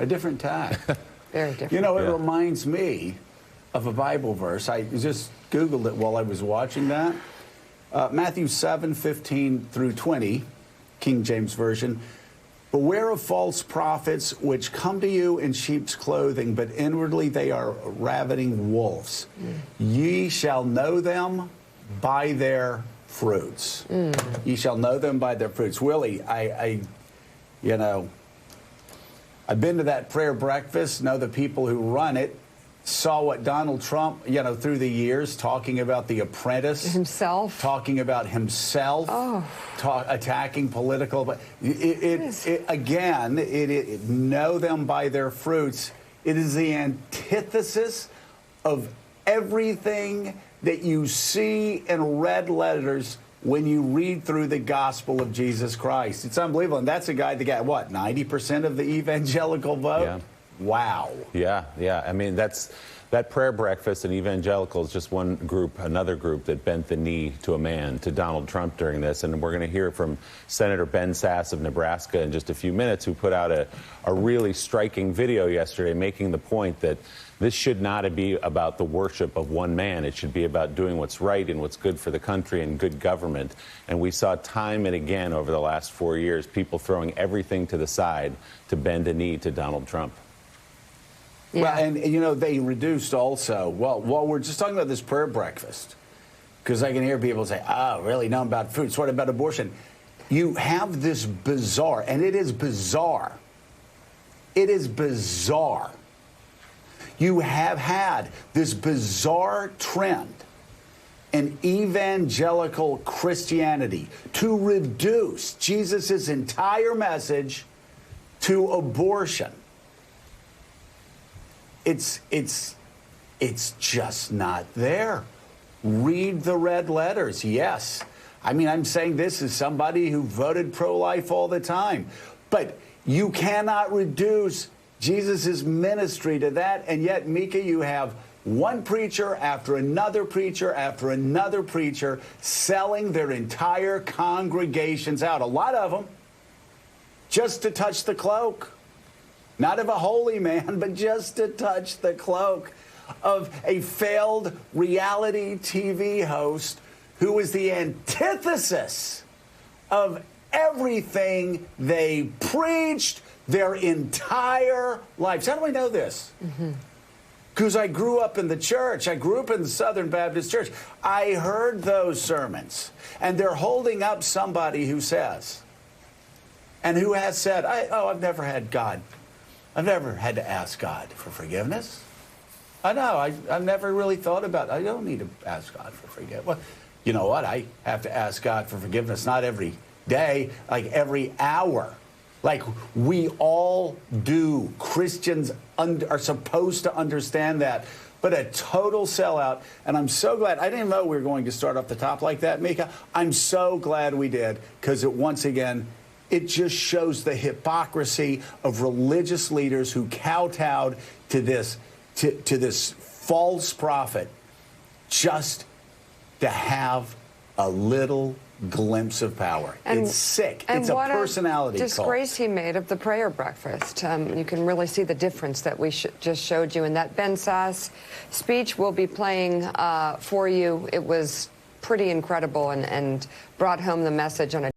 A different tack. Very different. You know, it reminds me of a Bible verse. I just Googled it while I was watching that. Matthew 7:15 through 20, King James Version. Beware of false prophets which come to you in sheep's clothing, but inwardly they are ravening wolves. Ye shall know them by their fruits. Ye shall know them by their fruits. Willie, you know, I've been to that prayer breakfast, know the people who run it, saw what Donald Trump, you know, through the years, talking about The Apprentice. Himself. Talking about himself. Oh. Attacking political. But again, know them by their fruits. It is the antithesis of everything that you see in red letters when you read through the gospel of Jesus Christ. It's unbelievable. And that's a guy that got, what, 90% of the evangelical vote? Yeah. Wow. Yeah. I mean, that prayer breakfast and evangelical is just one group, another group that bent the knee to a man, to Donald Trump during this. And we're going to hear from Senator Ben Sasse of Nebraska in just a few minutes, who put out a really striking video yesterday making the point that this should not be about the worship of one man. It should be about doing what's right and what's good for the country and good government. And we saw time and again over the last 4 years people throwing everything to the side to bend a knee to Donald Trump. Yeah. Well, and, you know, they reduced also, well, we're just talking about this prayer breakfast, because I can hear people say, oh, really, know about fruits, what about abortion? You have this bizarre, and it is bizarre. It is bizarre. You have had this bizarre trend in evangelical Christianity to reduce Jesus' entire message to abortion. It's just not there. Read the red letters, yes. I mean, I'm saying this as somebody who voted pro-life all the time. But you cannot reduce Jesus' ministry to that. And yet, Mika, you have one preacher after another preacher after another preacher selling their entire congregations out. A lot of them just to touch the cloak. Not of a holy man, but just to touch the cloak of a failed reality TV host who is the antithesis of everything they preached their entire lives. How do I know this? Because I grew up in the church. I grew up in the Southern Baptist Church. I heard those sermons. And they're holding up somebody who says, and who has said, I've never had God. I've never had to ask God for forgiveness. I know, I've never really thought about it. I don't need to ask God for forgiveness. Well, you know what? I have to ask God for forgiveness, not every day, like every hour. Like we all do. Christians are supposed to understand that. But a total sellout, and I'm so glad. I didn't know we were going to start off the top like that, Mika. I'm so glad we did, because once again, it just shows the hypocrisy of religious leaders who kowtowed to this false prophet just to have a little glimpse of power. It's sick. It's a personality cult. Disgrace he made of the prayer breakfast. You can really see the difference that we just showed you in that Ben Sasse speech. We'll be playing for you. It was pretty incredible and brought home the message on a